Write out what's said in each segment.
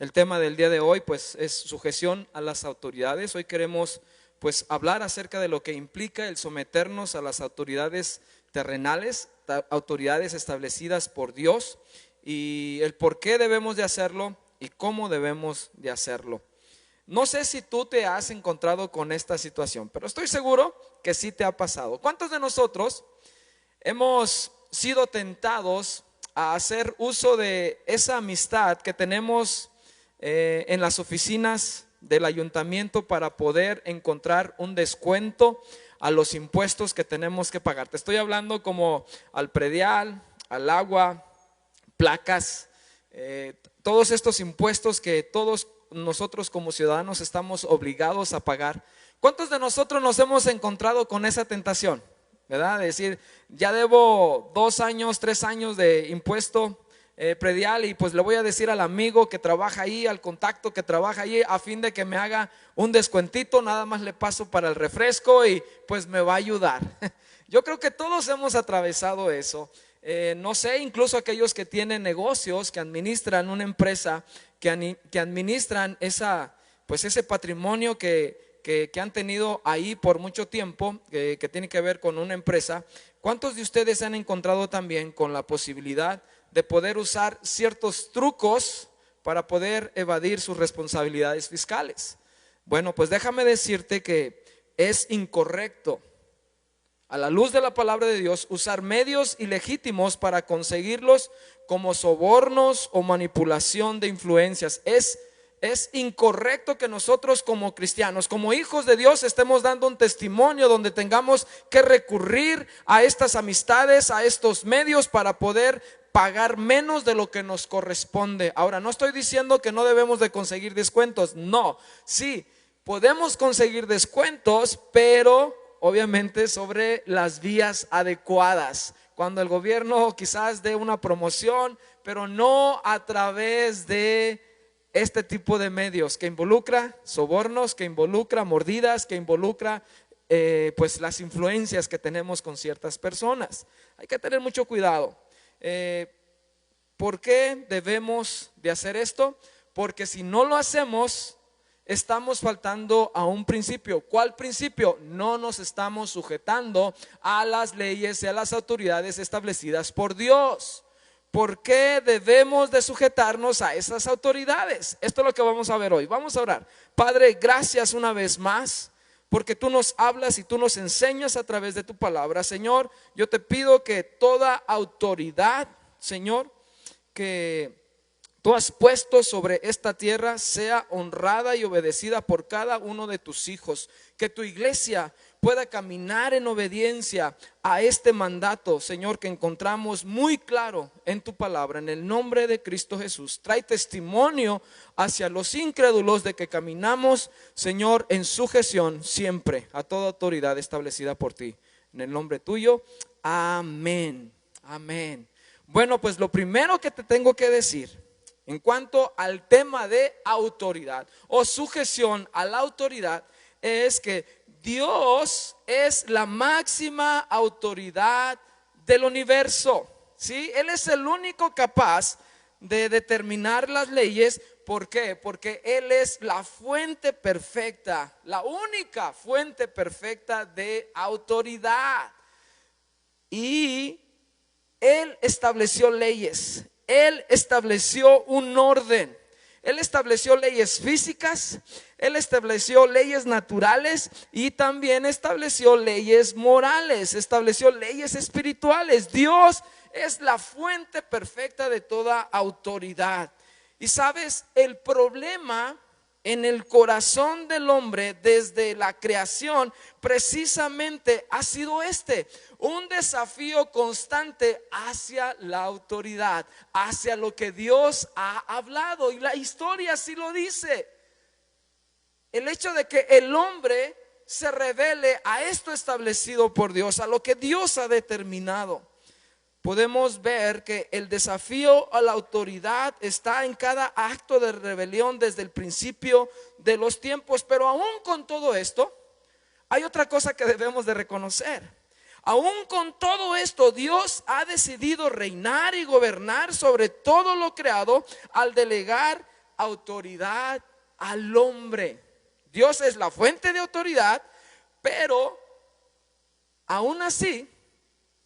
El tema del día de hoy pues es sujeción a las autoridades. Hoy queremos pues hablar acerca de lo que implica el someternos a las autoridades terrenales, autoridades establecidas por Dios, y el por qué debemos de hacerlo y cómo debemos de hacerlo. No sé si tú te has encontrado con esta situación, pero estoy seguro que sí te ha pasado. ¿Cuántos de nosotros hemos sido tentados a hacer uso de esa amistad que tenemos en las oficinas del ayuntamiento para poder encontrar un descuento a los impuestos que tenemos que pagar? Te estoy hablando como al predial, al agua, placas, todos estos impuestos que todos nosotros como ciudadanos estamos obligados a pagar. ¿Cuántos de nosotros nos hemos encontrado con esa tentación? ¿Verdad? De decir, ya debo 2 años, 3 años de impuesto predial, y pues le voy a decir al amigo que trabaja ahí, al contacto que trabaja ahí, a fin de que me haga un descuentito, nada más le paso para el refresco y pues me va a ayudar. Yo creo que todos hemos atravesado eso. No sé, incluso aquellos que tienen negocios, que administran una empresa, que administran ese patrimonio que han tenido ahí por mucho tiempo, que tiene que ver con una empresa. ¿Cuántos de ustedes se han encontrado también con la posibilidad de poder usar ciertos trucos para poder evadir sus responsabilidades fiscales? Bueno, pues déjame decirte que es incorrecto, a la luz de la palabra de Dios, usar medios ilegítimos para conseguirlos, como sobornos o manipulación de influencias. Es incorrecto que nosotros como cristianos, como hijos de Dios, estemos dando un testimonio donde tengamos que recurrir a estas amistades, a estos medios para poder pagar menos de lo que nos corresponde. Ahora, no estoy diciendo que no debemos de conseguir descuentos. No, sí, podemos conseguir descuentos, pero obviamente sobre las vías adecuadas. Cuando el gobierno quizás dé una promoción, pero no a través de este tipo de medios que involucra sobornos, que involucra mordidas, que involucra pues las influencias que tenemos con ciertas personas. Hay que tener mucho cuidado. ¿Por qué debemos de hacer esto? Porque si no lo hacemos, estamos faltando a un principio. ¿Cuál principio? No nos estamos sujetando a las leyes y a las autoridades establecidas por Dios. ¿Por qué debemos de sujetarnos a esas autoridades? Esto es lo que vamos a ver hoy. Vamos a orar. Padre, gracias una vez más, porque tú nos hablas y tú nos enseñas a través de tu palabra. Señor, yo te pido que toda autoridad, Señor, que tú has puesto sobre esta tierra sea honrada y obedecida por cada uno de tus hijos. Que tu iglesia pueda caminar en obediencia a este mandato, Señor, que encontramos muy claro en tu palabra. En el nombre de Cristo Jesús, trae testimonio hacia los incrédulos de que caminamos, Señor, en sujeción siempre a toda autoridad establecida por ti. En el nombre tuyo, amén, amén. Bueno, pues lo primero que te tengo que decir en cuanto al tema de autoridad o sujeción a la autoridad es que Dios es la máxima autoridad del universo, ¿sí? Él es el único capaz de determinar las leyes. ¿Por qué? Porque Él es la fuente perfecta, la única fuente perfecta de autoridad. Y Él estableció leyes, Él estableció un orden. Él estableció leyes físicas, Él estableció leyes naturales y también estableció leyes morales, estableció leyes espirituales. Dios es la fuente perfecta de toda autoridad. Y sabes, el problema en el corazón del hombre desde la creación precisamente ha sido un desafío constante hacia la autoridad, hacia lo que Dios ha hablado, y la historia así lo dice. El hecho de que el hombre se revele a esto establecido por Dios, a lo que Dios ha determinado. Podemos ver que el desafío a la autoridad está en cada acto de rebelión desde el principio de los tiempos. Pero aún con todo esto, hay otra cosa que debemos de reconocer. Aún con todo esto, Dios ha decidido reinar y gobernar sobre todo lo creado al delegar autoridad al hombre. Dios es la fuente de autoridad, pero aún así,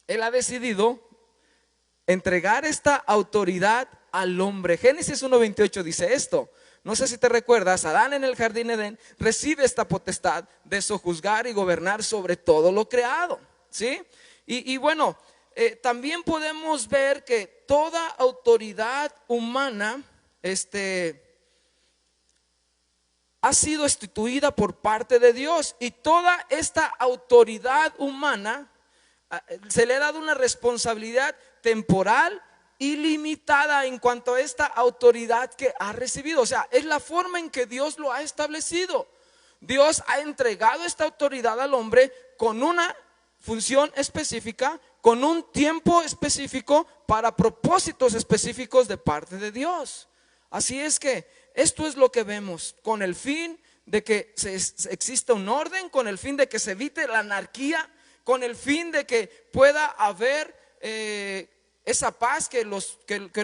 Él ha decidido entregar esta autoridad al hombre. Génesis 1:28 dice esto. No sé si te recuerdas, Adán en el jardín Edén recibe esta potestad de sojuzgar y gobernar sobre todo lo creado, ¿sí? Y bueno, también podemos ver que toda autoridad humana ha sido instituida por parte de Dios, y toda esta autoridad humana se le ha dado una responsabilidad temporal ilimitada en cuanto a esta autoridad que ha recibido. O sea, es la forma en que Dios lo ha establecido. Dios ha entregado esta autoridad al hombre con una función específica, con un tiempo específico, para propósitos específicos de parte de Dios. Así es que esto es lo que vemos, con el fin de que exista un orden, con el fin de que se evite la anarquía, con el fin de que pueda haber esa paz que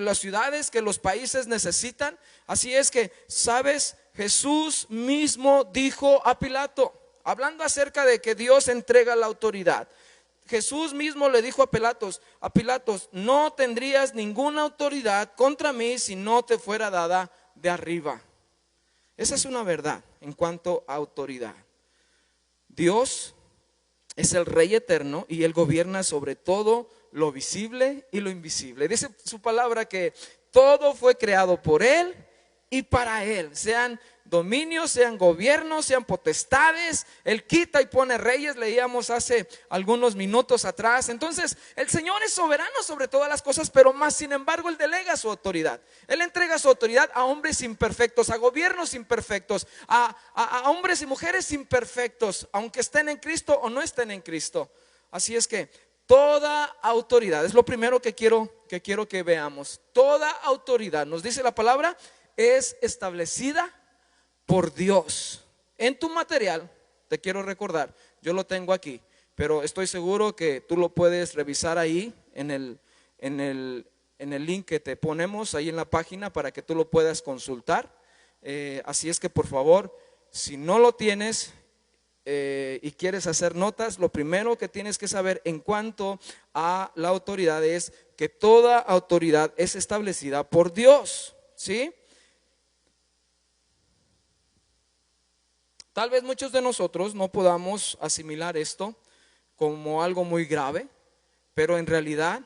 las ciudades, que los países necesitan. Así es que, ¿sabes? Jesús mismo dijo a Pilato, hablando acerca de que Dios entrega la autoridad, Jesús mismo le dijo a Pilatos, no tendrías ninguna autoridad contra mí si no te fuera dada de arriba. Esa es una verdad en cuanto a autoridad. Dios es el Rey eterno y Él gobierna sobre todo lo visible y lo invisible. Dice su palabra que todo fue creado por Él y para Él, sean dominios, sean gobiernos, sean potestades. Él quita y pone reyes, leíamos hace algunos minutos atrás. Entonces el Señor es soberano sobre todas las cosas, pero más sin embargo Él delega su autoridad. Él entrega su autoridad a hombres imperfectos, a gobiernos imperfectos, a hombres y mujeres imperfectos, aunque estén en Cristo o no estén en Cristo. Así es que toda autoridad, es lo primero que quiero que veamos. Toda autoridad, nos dice la palabra, es establecida por Dios. En tu material, te quiero recordar, yo lo tengo aquí, pero estoy seguro que tú lo puedes revisar ahí en el link que te ponemos ahí en la página para que tú lo puedas consultar. Así es que por favor, si no lo tienes y quieres hacer notas, lo primero que tienes que saber en cuanto a la autoridad es que toda autoridad es establecida por Dios, ¿sí? Tal vez muchos de nosotros no podamos asimilar esto como algo muy grave, pero en realidad,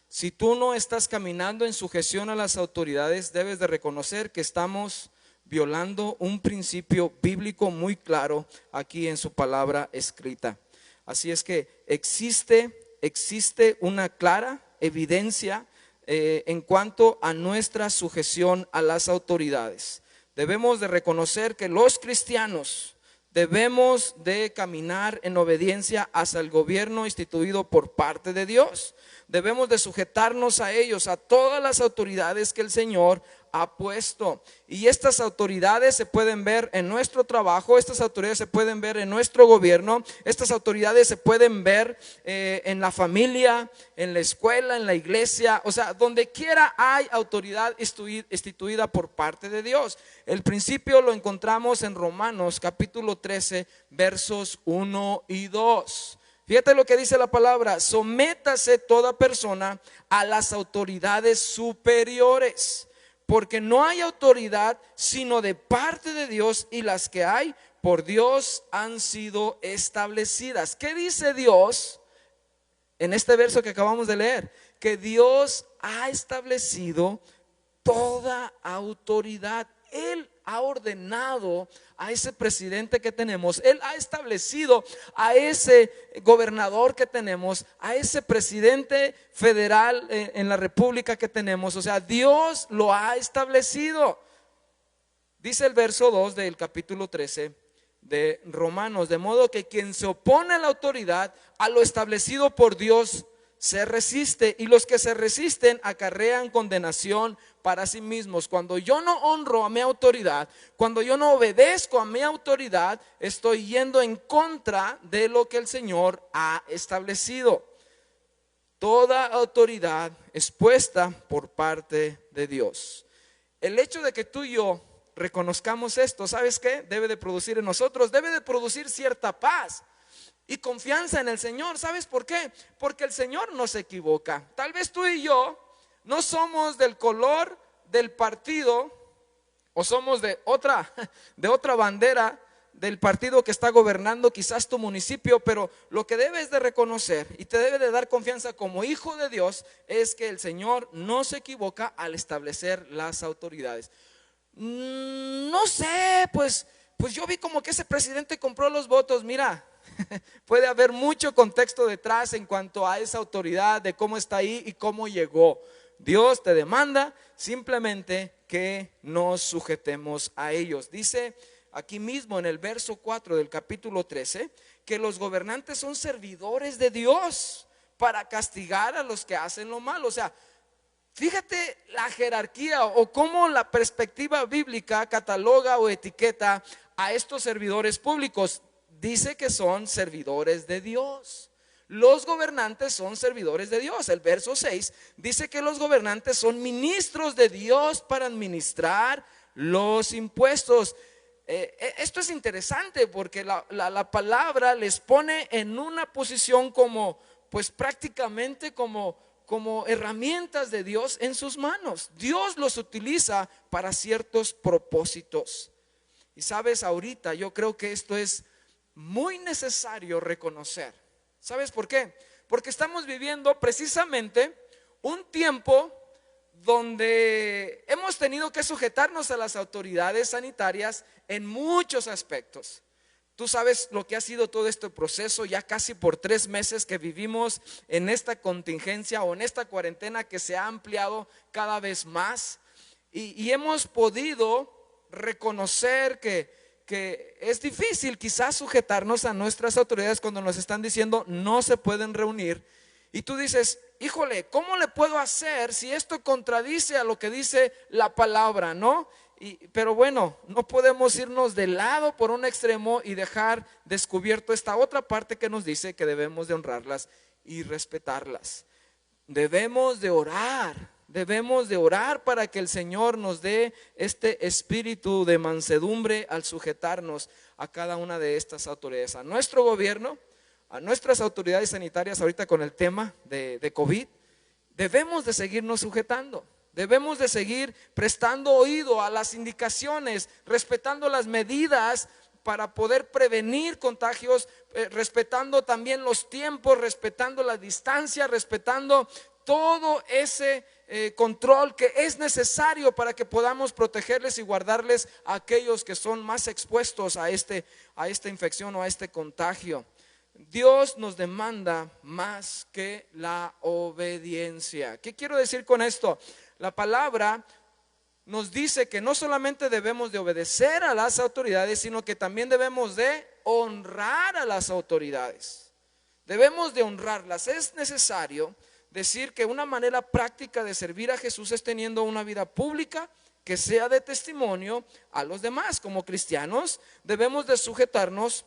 si tú no estás caminando en sujeción a las autoridades, debes de reconocer que estamos violando un principio bíblico muy claro aquí en su palabra escrita. Así es que existe una clara evidencia en cuanto a nuestra sujeción a las autoridades. Debemos de reconocer que los cristianos debemos de caminar en obediencia hacia el gobierno instituido por parte de Dios. Debemos de sujetarnos a ellos, a todas las autoridades que el Señor ha puesto. Y estas autoridades se pueden ver en nuestro trabajo, estas autoridades se pueden ver en nuestro gobierno, estas autoridades se pueden ver en la familia, en la escuela, en la iglesia. O sea, donde quiera hay autoridad instituida por parte de Dios. El principio lo encontramos en Romanos capítulo 13 versos 1 y 2. Fíjate lo que dice la palabra: sométase toda persona a las autoridades superiores, porque no hay autoridad sino de parte de Dios, y las que hay por Dios han sido establecidas. ¿Qué dice Dios en este verso que acabamos de leer? Que Dios ha establecido toda autoridad. Él ha ordenado a ese presidente que tenemos, Él ha establecido a ese gobernador que tenemos, a ese presidente federal en la república que tenemos. O sea, Dios lo ha establecido. Dice el verso 2 del capítulo 13 de Romanos: de modo que quien se opone a la autoridad, a lo establecido por Dios, se resiste, y los que se resisten acarrean condenación para sí mismos. Cuando yo no honro a mi autoridad, cuando yo no obedezco a mi autoridad, estoy yendo en contra de lo que el Señor ha establecido. Toda autoridad es puesta por parte de Dios. El hecho de que tú y yo reconozcamos esto, ¿sabes qué? Debe de producir en nosotros, debe de producir cierta paz y confianza en el Señor. ¿Sabes por qué? Porque el Señor no se equivoca. Tal vez tú y yo no somos del color del partido, o somos de otra bandera del partido que está gobernando quizás tu municipio, pero lo que debes de reconocer y te debe de dar confianza como hijo de Dios es que el Señor no se equivoca al establecer las autoridades. No sé, pues yo vi como que ese presidente compró los votos. Mira, puede haber mucho contexto detrás en cuanto a esa autoridad, de cómo está ahí y cómo llegó. Dios te demanda simplemente que nos sujetemos a ellos. Dice aquí mismo en el verso 4 del capítulo 13 que los gobernantes son servidores de Dios para castigar a los que hacen lo malo. O sea, fíjate la jerarquía o cómo la perspectiva bíblica cataloga o etiqueta a estos servidores públicos. Dice que son servidores de Dios. Los gobernantes son servidores de Dios. El verso 6 dice que los gobernantes son ministros de Dios para administrar los impuestos. Esto es interesante porque la palabra les pone en una posición como, pues prácticamente como herramientas de Dios en sus manos. Dios los utiliza para ciertos propósitos. Y sabes, ahorita yo creo que esto es muy necesario reconocer. ¿Sabes por qué? Porque estamos viviendo precisamente un tiempo donde hemos tenido que sujetarnos a las autoridades sanitarias en muchos aspectos. Tú sabes lo que ha sido todo este proceso, ya casi por 3 meses que vivimos en esta contingencia o en esta cuarentena que se ha ampliado cada vez más, y hemos podido reconocer que es difícil quizás sujetarnos a nuestras autoridades cuando nos están diciendo no se pueden reunir. Y tú dices, híjole, ¿cómo le puedo hacer si esto contradice a lo que dice la palabra, no? Pero bueno, no podemos irnos de lado por un extremo y dejar descubierto esta otra parte que nos dice que debemos de honrarlas y respetarlas. Debemos de orar para que el Señor nos dé este espíritu de mansedumbre al sujetarnos a cada una de estas autoridades, a nuestro gobierno, a nuestras autoridades sanitarias ahorita con el tema de COVID. Debemos de seguirnos sujetando. Debemos de seguir prestando oído a las indicaciones, respetando las medidas para poder prevenir contagios, respetando también los tiempos, respetando la distancia, respetando todo ese control que es necesario para que podamos protegerles y guardarles a aquellos que son más expuestos a esta infección o a este contagio. Dios nos demanda más que la obediencia. ¿Qué quiero decir con esto? La palabra nos dice que no solamente debemos de obedecer a las autoridades, sino que también debemos de honrar a las autoridades. Debemos de honrarlas. Es necesario decir que una manera práctica de servir a Jesús es teniendo una vida pública que sea de testimonio a los demás. Como cristianos debemos de sujetarnos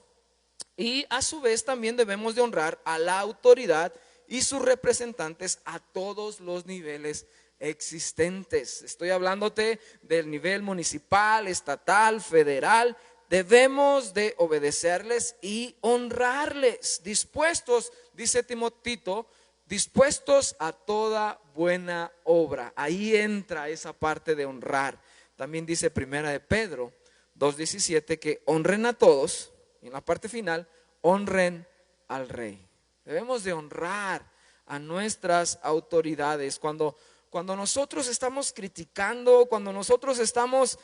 y a su vez también debemos de honrar a la autoridad y sus representantes a todos los niveles existentes. Estoy hablándote del nivel municipal, estatal, federal. Debemos de obedecerles y honrarles, dispuestos, dice Tito, dispuestos a toda buena obra. Ahí entra esa parte de honrar. También dice Primera de Pedro 2:17 que honren a todos, y en la parte final, honren al Rey. Debemos de honrar a nuestras autoridades. Cuando nosotros estamos criticando, cuando nosotros estamos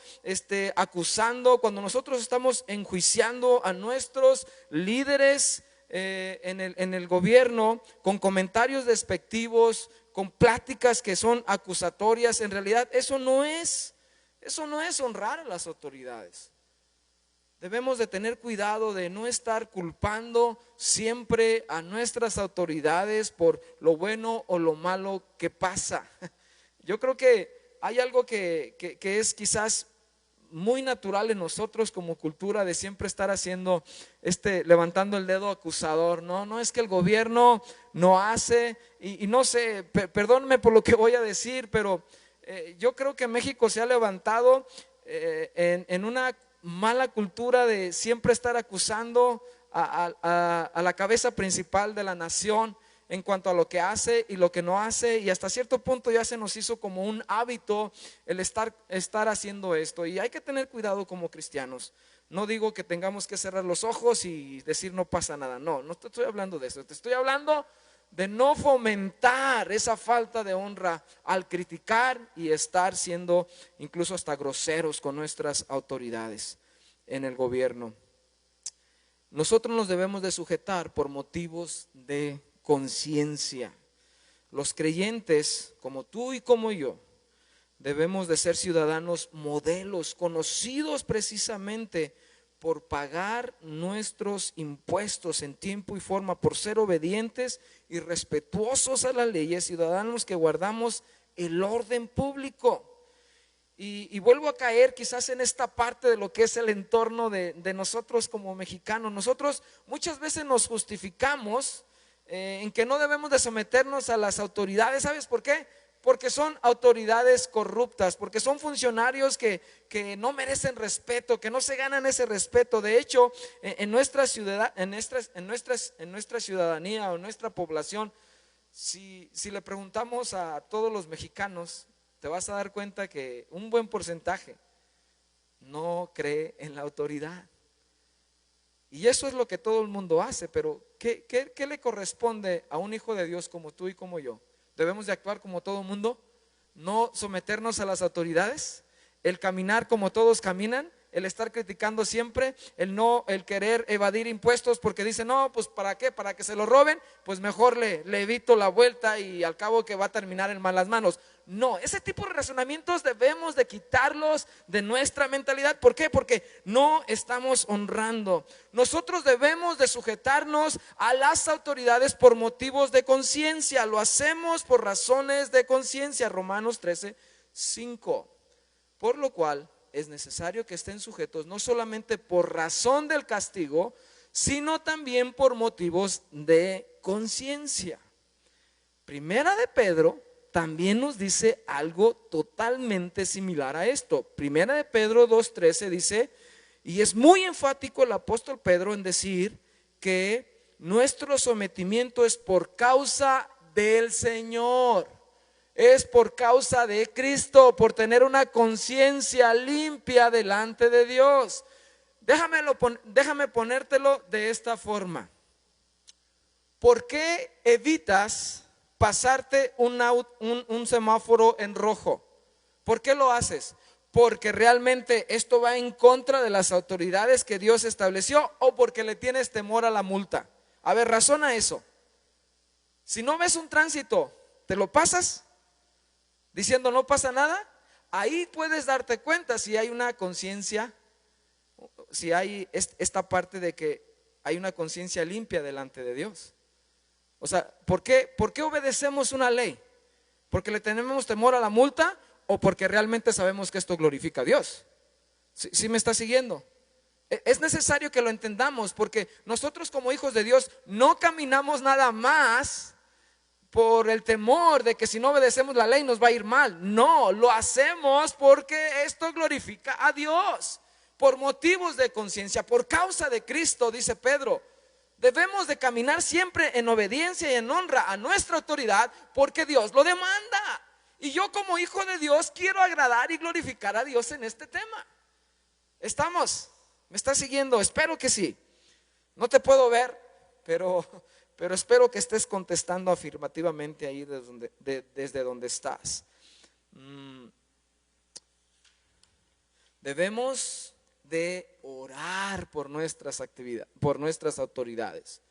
acusando, cuando nosotros estamos enjuiciando a nuestros líderes en el gobierno, con comentarios despectivos, con pláticas que son acusatorias, en realidad eso no es honrar a las autoridades. Debemos de tener cuidado de no estar culpando siempre a nuestras autoridades por lo bueno o lo malo que pasa. Yo creo que hay algo que es quizás muy natural en nosotros como cultura de siempre estar haciendo levantando el dedo acusador. No es que el gobierno no hace y no sé, perdónenme por lo que voy a decir, pero yo creo que México se ha levantado en una mala cultura de siempre estar acusando a la cabeza principal de la nación en cuanto a lo que hace y lo que no hace, y hasta cierto punto ya se nos hizo como un hábito el estar haciendo esto, y hay que tener cuidado como cristianos. No digo que tengamos que cerrar los ojos y decir no pasa nada, no te estoy hablando de eso, te estoy hablando de no fomentar esa falta de honra al criticar y estar siendo incluso hasta groseros con nuestras autoridades en el gobierno. Nosotros nos debemos de sujetar por motivos de conciencia. Los creyentes, como tú y como yo, debemos de ser ciudadanos modelos, conocidos precisamente por pagar nuestros impuestos en tiempo y forma, por ser obedientes y respetuosos a las leyes, ciudadanos que guardamos el orden público. Y vuelvo a caer quizás en esta parte de lo que es el entorno de nosotros como mexicanos. Nosotros muchas veces nos justificamos en que no debemos de someternos a las autoridades. ¿Sabes por qué? Porque son autoridades corruptas, porque son funcionarios que no merecen respeto, que no se ganan ese respeto. De hecho, en nuestra ciudad, en nuestra ciudadanía o en nuestra población, si le preguntamos a todos los mexicanos, te vas a dar cuenta que un buen porcentaje no cree en la autoridad. Y eso es lo que todo el mundo hace, pero ¿qué le corresponde a un hijo de Dios como tú y como yo? ¿Debemos de actuar como todo el mundo? ¿No someternos a las autoridades? ¿El caminar como todos caminan? ¿El estar criticando siempre? ¿El querer evadir impuestos porque dicen, no, pues ¿para qué? ¿Para que se lo roben? Pues mejor le evito la vuelta y al cabo que va a terminar en malas manos. No, ese tipo de razonamientos debemos de quitarlos de nuestra mentalidad. ¿Por qué? Porque no estamos honrando. Nosotros debemos de sujetarnos a las autoridades por motivos de conciencia. Lo hacemos por razones de conciencia. Romanos 13:5. Por lo cual es necesario que estén sujetos no solamente por razón del castigo, sino también por motivos de conciencia. Primera de Pedro también nos dice algo totalmente similar a esto. Primera de Pedro 2:13 dice, y es muy enfático el apóstol Pedro en decir que nuestro sometimiento es por causa del Señor. Es por causa de Cristo, por tener una conciencia limpia delante de Dios. Déjame ponértelo de esta forma. ¿Por qué evitas pasarte un semáforo en rojo? ¿Por qué lo haces? ¿Porque realmente esto va en contra de las autoridades que Dios estableció o porque le tienes temor a la multa? A ver, razona eso. Si no ves un tránsito, ¿te lo pasas diciendo no pasa nada? Ahí puedes darte cuenta si hay una conciencia, si hay esta parte de que hay una conciencia limpia delante de Dios. O sea, ¿por qué obedecemos una ley? ¿Porque le tenemos temor a la multa o porque realmente sabemos que esto glorifica a Dios? ¿Sí me está siguiendo? Es necesario que lo entendamos, porque nosotros como hijos de Dios no caminamos nada más por el temor de que si no obedecemos la ley nos va a ir mal. No, lo hacemos porque esto glorifica a Dios, por motivos de conciencia, por causa de Cristo, dice Pedro. Debemos de caminar siempre en obediencia y en honra a nuestra autoridad porque Dios lo demanda. Y yo como hijo de Dios quiero agradar y glorificar a Dios en este tema. ¿Estamos? ¿Me estás siguiendo? Espero que sí. No te puedo ver, pero espero que estés contestando afirmativamente ahí desde donde estás. Debemos de orar por nuestras actividades, por nuestras autoridades.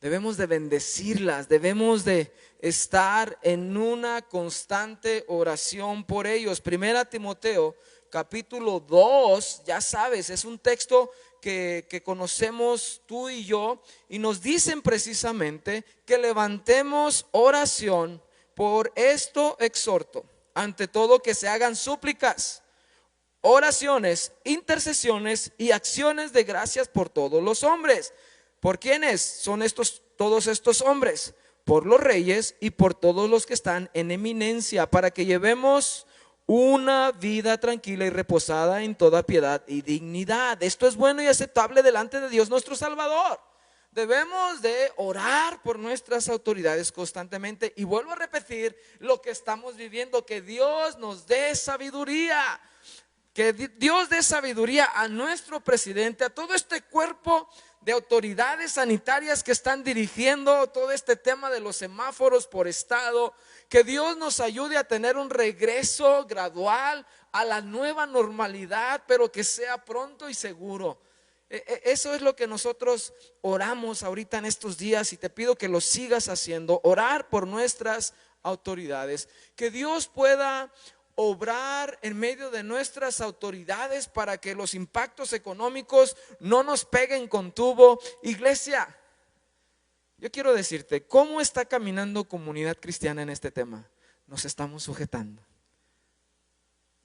Debemos de bendecirlas, debemos de estar en una constante oración por ellos. Primera Timoteo capítulo 2, ya sabes, es un texto que conocemos tú y yo, y nos dicen precisamente que levantemos oración. Por esto exhorto, ante todo, que se hagan súplicas, oraciones, intercesiones y acciones de gracias por todos los hombres. ¿Por quiénes son todos estos hombres? Por los reyes y por todos los que están en eminencia, para que llevemos una vida tranquila y reposada en toda piedad y dignidad. Esto es bueno y aceptable delante de Dios nuestro Salvador. Debemos de orar por nuestras autoridades constantemente. Y vuelvo a repetir lo que estamos viviendo, que Dios nos dé sabiduría. Que Dios dé sabiduría a nuestro presidente, a todo este cuerpo de autoridades sanitarias que están dirigiendo todo este tema de los semáforos por estado. Que Dios nos ayude a tener un regreso gradual a la nueva normalidad, pero que sea pronto y seguro. Eso es lo que nosotros oramos ahorita en estos días, y te pido que lo sigas haciendo, orar por nuestras autoridades. Que Dios pueda obrar en medio de nuestras autoridades para que los impactos económicos no nos peguen con tubo. Iglesia, yo quiero decirte, ¿cómo está caminando Comunidad Cristiana en este tema? Nos estamos sujetando.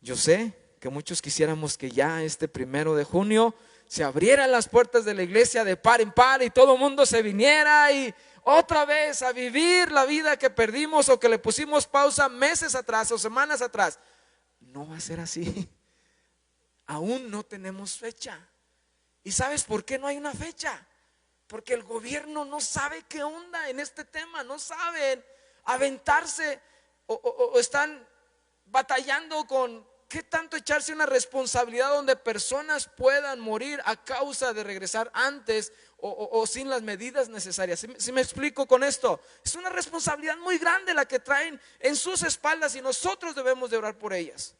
Yo sé que muchos quisiéramos que ya este 1 de junio se abrieran las puertas de la iglesia de par en par y todo el mundo se viniera y otra vez a vivir la vida que perdimos o que le pusimos pausa meses atrás o semanas atrás. No va a ser así. Aún no tenemos fecha. ¿Y sabes por qué no hay una fecha? Porque el gobierno no sabe qué onda en este tema. No saben aventarse o están batallando con qué tanto echarse una responsabilidad donde personas puedan morir a causa de regresar antes o sin las medidas necesarias. ¿Sí me explico con esto? Es una responsabilidad muy grande la que traen en sus espaldas y nosotros debemos de orar por ellas.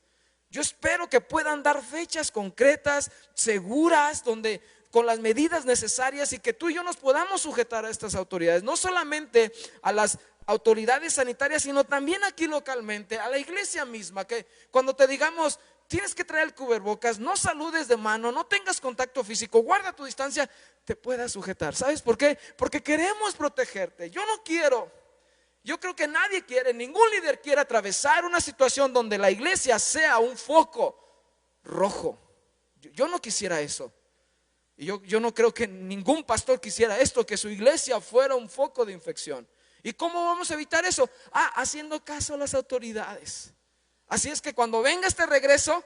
Yo espero que puedan dar fechas concretas, seguras, donde con las medidas necesarias, y que tú y yo nos podamos sujetar a estas autoridades, no solamente a las autoridades sanitarias, sino también aquí localmente, a la iglesia misma, que cuando te digamos tienes que traer el cubrebocas, no saludes de mano, no tengas contacto físico, guarda tu distancia, te puedas sujetar. ¿Sabes por qué? Porque queremos protegerte. Yo creo que nadie quiere, ningún líder quiere atravesar una situación donde la iglesia sea un foco rojo. Yo no quisiera eso. Y yo no creo que ningún pastor quisiera esto, que su iglesia fuera un foco de infección. ¿Y cómo vamos a evitar eso? Haciendo caso a las autoridades. Así es que cuando venga este regreso,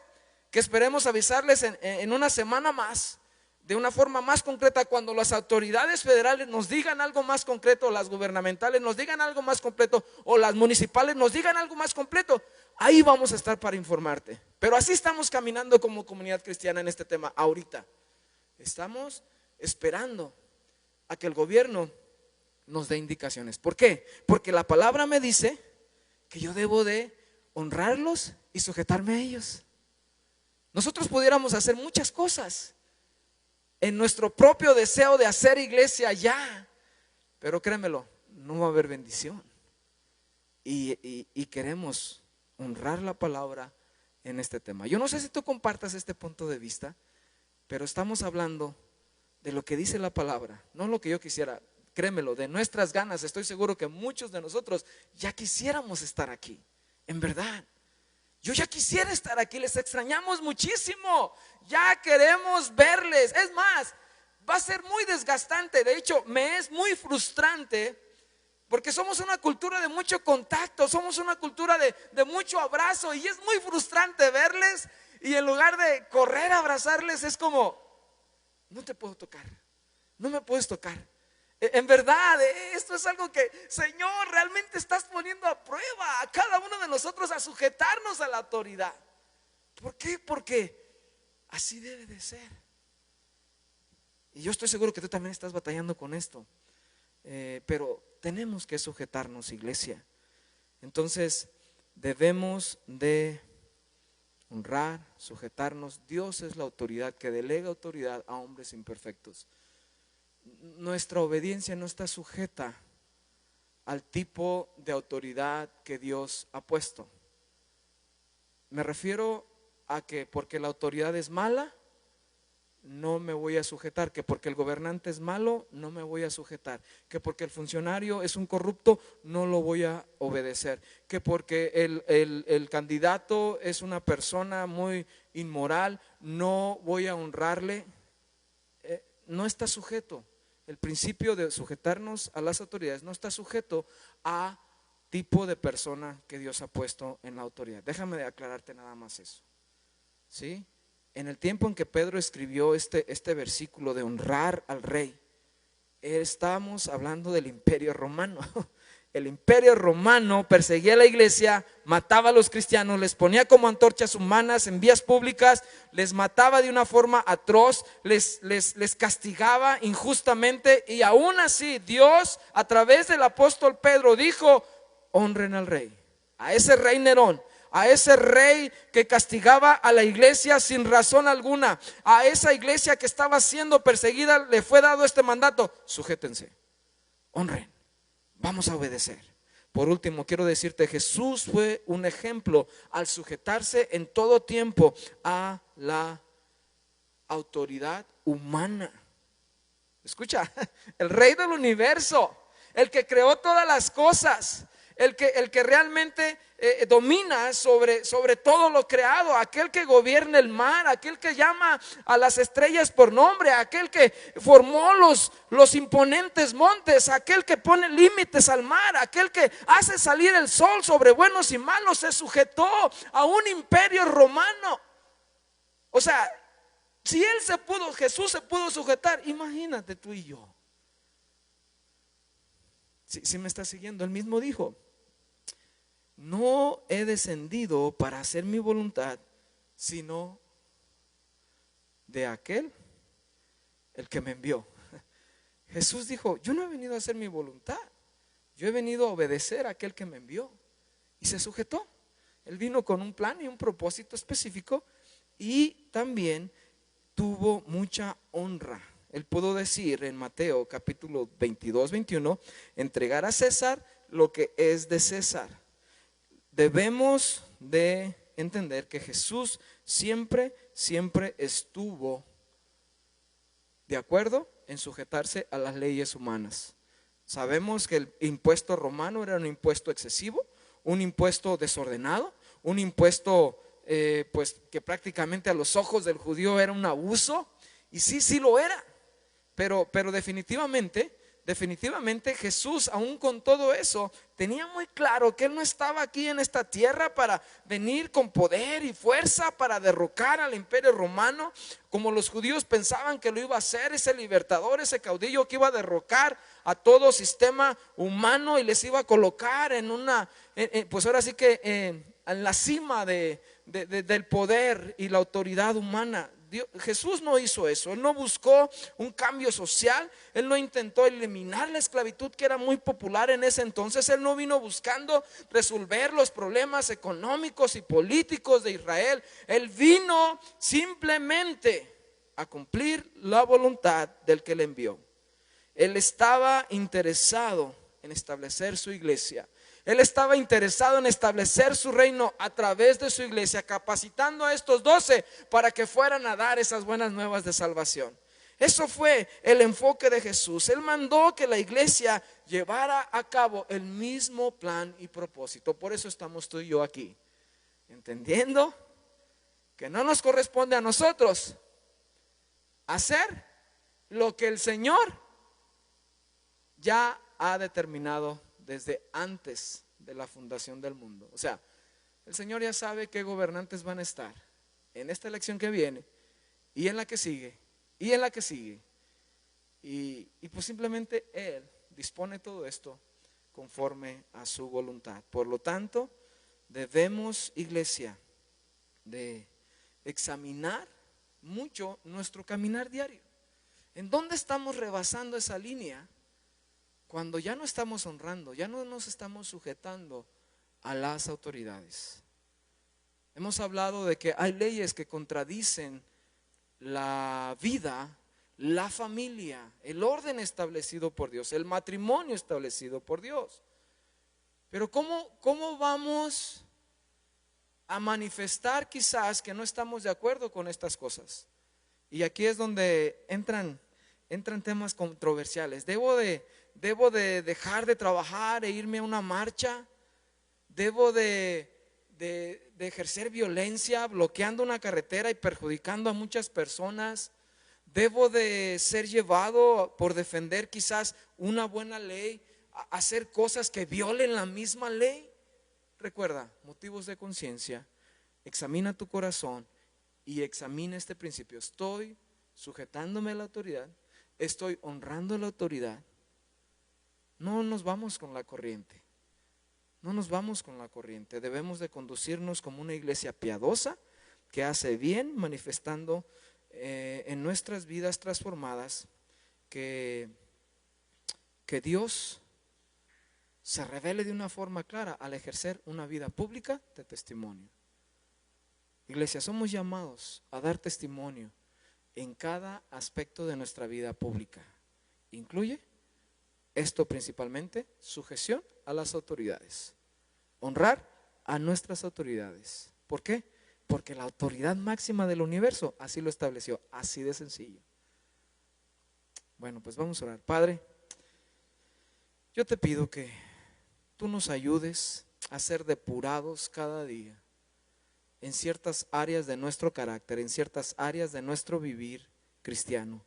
que esperemos avisarles en una semana más, de una forma más concreta, cuando las autoridades federales nos digan algo más concreto, las gubernamentales nos digan algo más completo, o las municipales nos digan algo más completo, ahí vamos a estar para informarte. Pero así estamos caminando como comunidad cristiana en este tema ahorita. Estamos esperando a que el gobierno nos dé indicaciones. ¿Por qué? Porque la palabra me dice que yo debo de honrarlos y sujetarme a ellos. Nosotros pudiéramos hacer muchas cosas en nuestro propio deseo de hacer iglesia ya, pero créemelo, no va a haber bendición. Y queremos honrar la palabra en este tema. Yo no sé si tú compartas este punto de vista, pero estamos hablando de lo que dice la palabra, no lo que yo quisiera. Créemelo, de nuestras ganas, estoy seguro que muchos de nosotros ya quisiéramos estar aquí. En verdad, yo ya quisiera estar aquí, les extrañamos muchísimo, ya queremos verles. Es más, va a ser muy desgastante, de hecho me es muy frustrante, porque somos una cultura de mucho contacto, somos una cultura de mucho abrazo, y es muy frustrante verles y en lugar de correr a abrazarles es como, no te puedo tocar, no me puedes tocar. En verdad, esto es algo que, Señor, realmente estás poniendo a prueba a cada uno de nosotros a sujetarnos a la autoridad. ¿Por qué? Porque así debe de ser. Y yo estoy seguro que tú también estás batallando con esto, pero tenemos que sujetarnos, iglesia. Entonces debemos de honrar, sujetarnos. Dios es la autoridad que delega autoridad a hombres imperfectos. Nuestra obediencia no está sujeta al tipo de autoridad que Dios ha puesto. Me refiero a que porque la autoridad es mala, no me voy a sujetar, que porque el gobernante es malo, no me voy a sujetar, que porque el funcionario es un corrupto, no lo voy a obedecer, que porque el candidato es una persona muy inmoral, no voy a honrarle. No está sujeto. El principio de sujetarnos a las autoridades no está sujeto a tipo de persona que Dios ha puesto en la autoridad. Déjame aclararte nada más eso, ¿sí? En el tiempo en que Pedro escribió este versículo de honrar al rey, estamos hablando del Imperio Romano. El Imperio Romano perseguía a la iglesia, mataba a los cristianos, les ponía como antorchas humanas en vías públicas, les mataba de una forma atroz, les castigaba injustamente, y aún así Dios a través del apóstol Pedro dijo: honren al rey, a ese rey Nerón, a ese rey que castigaba a la iglesia sin razón alguna, a esa iglesia que estaba siendo perseguida, le fue dado este mandato: sujétense, honren, vamos a obedecer. Por último, quiero decirte, Jesús fue un ejemplo al sujetarse en todo tiempo a la autoridad humana. Escucha, el rey del universo, el que creó todas las cosas, el que realmente domina sobre todo lo creado, aquel que gobierna el mar, aquel que llama a las estrellas por nombre, aquel que formó los imponentes montes, aquel que pone límites al mar, aquel que hace salir el sol sobre buenos y malos, se sujetó a un imperio romano. O sea, si Jesús se pudo sujetar, imagínate tú y yo. Si me estás siguiendo, él mismo dijo: no he descendido para hacer mi voluntad, sino de aquel, el que me envió. Jesús dijo: yo no he venido a hacer mi voluntad, yo he venido a obedecer a aquel que me envió. Y se sujetó. Él vino con un plan y un propósito específico, y también tuvo mucha honra. Él pudo decir en Mateo capítulo 22, 21: entregar a César lo que es de César. Debemos de entender que Jesús siempre estuvo de acuerdo en sujetarse a las leyes humanas. Sabemos que el impuesto romano era un impuesto excesivo, un impuesto desordenado, un impuesto pues que prácticamente a los ojos del judío era un abuso, y sí lo era, pero definitivamente Jesús, aún con todo eso, tenía muy claro que Él no estaba aquí en esta tierra para venir con poder y fuerza para derrocar al imperio romano, como los judíos pensaban que lo iba a hacer, ese libertador, ese caudillo que iba a derrocar a todo sistema humano y les iba a colocar en pues ahora sí que en la cima del poder y la autoridad humana. Jesús no hizo eso. Él no buscó un cambio social, Él no intentó eliminar la esclavitud, que era muy popular en ese entonces. Él no vino buscando resolver los problemas económicos y políticos de Israel. Él vino simplemente a cumplir la voluntad del que le envió. Él estaba interesado en establecer su iglesia. Él estaba interesado en establecer su reino a través de su iglesia, capacitando a estos 12 para que fueran a dar esas buenas nuevas de salvación. Eso fue el enfoque de Jesús. Él mandó que la iglesia llevara a cabo el mismo plan y propósito. Por eso estamos tú y yo aquí, entendiendo que no nos corresponde a nosotros hacer lo que el Señor ya ha determinado desde antes de la fundación del mundo. O sea, el Señor ya sabe qué gobernantes van a estar en esta elección que viene, y en la que sigue, y en la que sigue. Y pues simplemente Él dispone todo esto conforme a su voluntad. Por lo tanto, debemos, iglesia, de examinar mucho nuestro caminar diario. ¿En dónde estamos rebasando esa línea? Cuando ya no estamos honrando, ya no nos estamos sujetando a las autoridades. Hemos hablado de que hay leyes que contradicen la vida, la familia, el orden establecido por Dios, el matrimonio establecido por Dios. Pero ¿cómo vamos a manifestar quizás que no estamos de acuerdo con estas cosas? Y aquí es donde entran temas controversiales. ¿Debo de dejar de trabajar e irme a una marcha? ¿Debo de ejercer violencia bloqueando una carretera y perjudicando a muchas personas? ¿Debo de ser llevado por defender quizás una buena ley hacer cosas que violen la misma ley. Recuerda, motivos de conciencia, examina tu corazón y examina este principio. Estoy sujetándome a la autoridad, estoy honrando a la autoridad. No nos vamos con la corriente, no nos vamos con la corriente. Debemos de conducirnos como una iglesia piadosa que hace bien, manifestando en nuestras vidas transformadas que Dios se revele de una forma clara al ejercer una vida pública de testimonio. Iglesia, somos llamados a dar testimonio en cada aspecto de nuestra vida pública. Incluye esto principalmente, sujeción a las autoridades, honrar a nuestras autoridades. ¿Por qué? Porque la autoridad máxima del universo así lo estableció, así de sencillo. Bueno, pues vamos a orar. Padre, yo te pido que tú nos ayudes a ser depurados cada día en ciertas áreas de nuestro carácter, en ciertas áreas de nuestro vivir cristiano.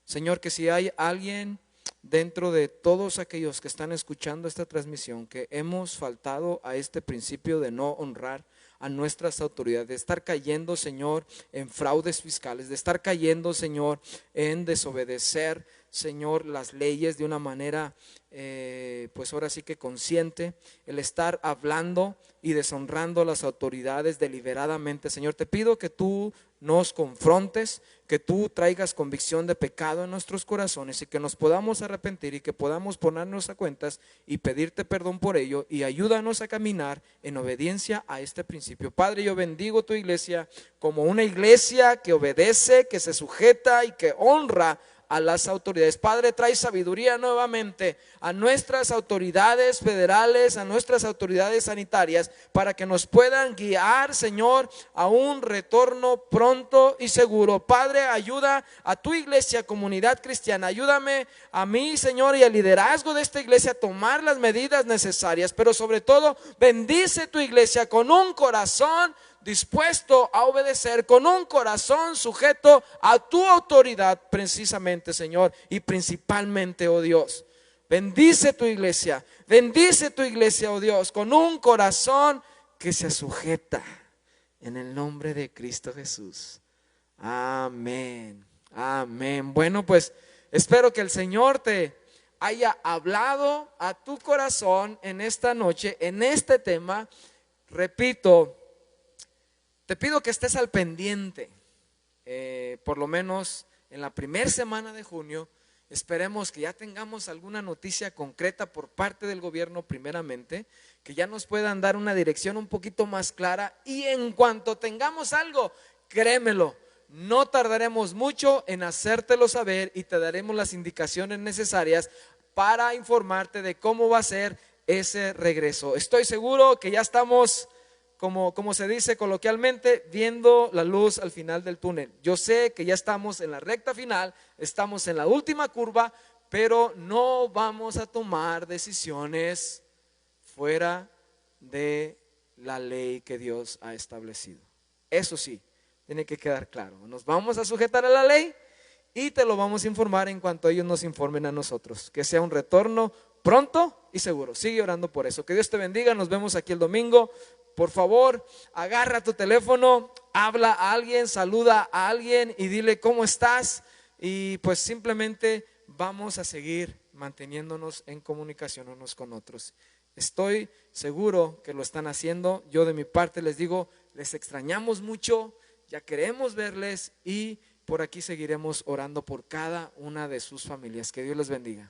Señor, que si hay alguien dentro de todos aquellos que están escuchando esta transmisión que hemos faltado a este principio de no honrar a nuestras autoridades, de estar cayendo, Señor, en fraudes fiscales, de estar cayendo, Señor, en desobedecer, Señor, las leyes de una manera, pues ahora sí que consciente, el estar hablando y deshonrando a las autoridades deliberadamente. Señor, te pido que tú nos confrontes, que tú traigas convicción de pecado en nuestros corazones y que nos podamos arrepentir y que podamos ponernos a cuentas y pedirte perdón por ello, y ayúdanos a caminar en obediencia a este principio. Padre, yo bendigo tu iglesia como una iglesia que obedece, que se sujeta y que honra a las autoridades. Padre, trae sabiduría nuevamente a nuestras autoridades federales, a nuestras autoridades sanitarias, para que nos puedan guiar, Señor, a un retorno pronto y seguro. Padre, ayuda a tu iglesia, comunidad cristiana. Ayúdame a mí, Señor, y al liderazgo de esta iglesia a tomar las medidas necesarias, pero sobre todo bendice tu iglesia con un corazón dispuesto a obedecer, con un corazón sujeto a tu autoridad precisamente, Señor, y principalmente, oh Dios. Bendice tu iglesia, oh Dios, con un corazón que se sujeta en el nombre de Cristo Jesús. Amén, amén. Bueno, pues espero que el Señor te haya hablado a tu corazón en esta noche, en este tema. Repito, te pido que estés al pendiente, por lo menos en la primera semana de junio. Esperemos que ya tengamos alguna noticia concreta por parte del gobierno primeramente, que ya nos puedan dar una dirección un poquito más clara, y en cuanto tengamos algo, créemelo, no tardaremos mucho en hacértelo saber y te daremos las indicaciones necesarias para informarte de cómo va a ser ese regreso. Estoy seguro que ya estamos, como se dice coloquialmente, viendo la luz al final del túnel. Yo sé que ya estamos en la recta final, estamos en la última curva, pero no vamos a tomar decisiones fuera de la ley que Dios ha establecido. Eso sí, tiene que quedar claro. Nos vamos a sujetar a la ley y te lo vamos a informar en cuanto ellos nos informen a nosotros. Que sea un retorno pronto y seguro. Sigue orando por eso. Que Dios te bendiga. Nos vemos aquí el domingo. Por favor, agarra tu teléfono, habla a alguien, saluda a alguien y dile cómo estás. Y pues simplemente vamos a seguir manteniéndonos en comunicación unos con otros. Estoy seguro que lo están haciendo. Yo de mi parte les digo, les extrañamos mucho, ya queremos verles, y por aquí seguiremos orando por cada una de sus familias. Que Dios les bendiga.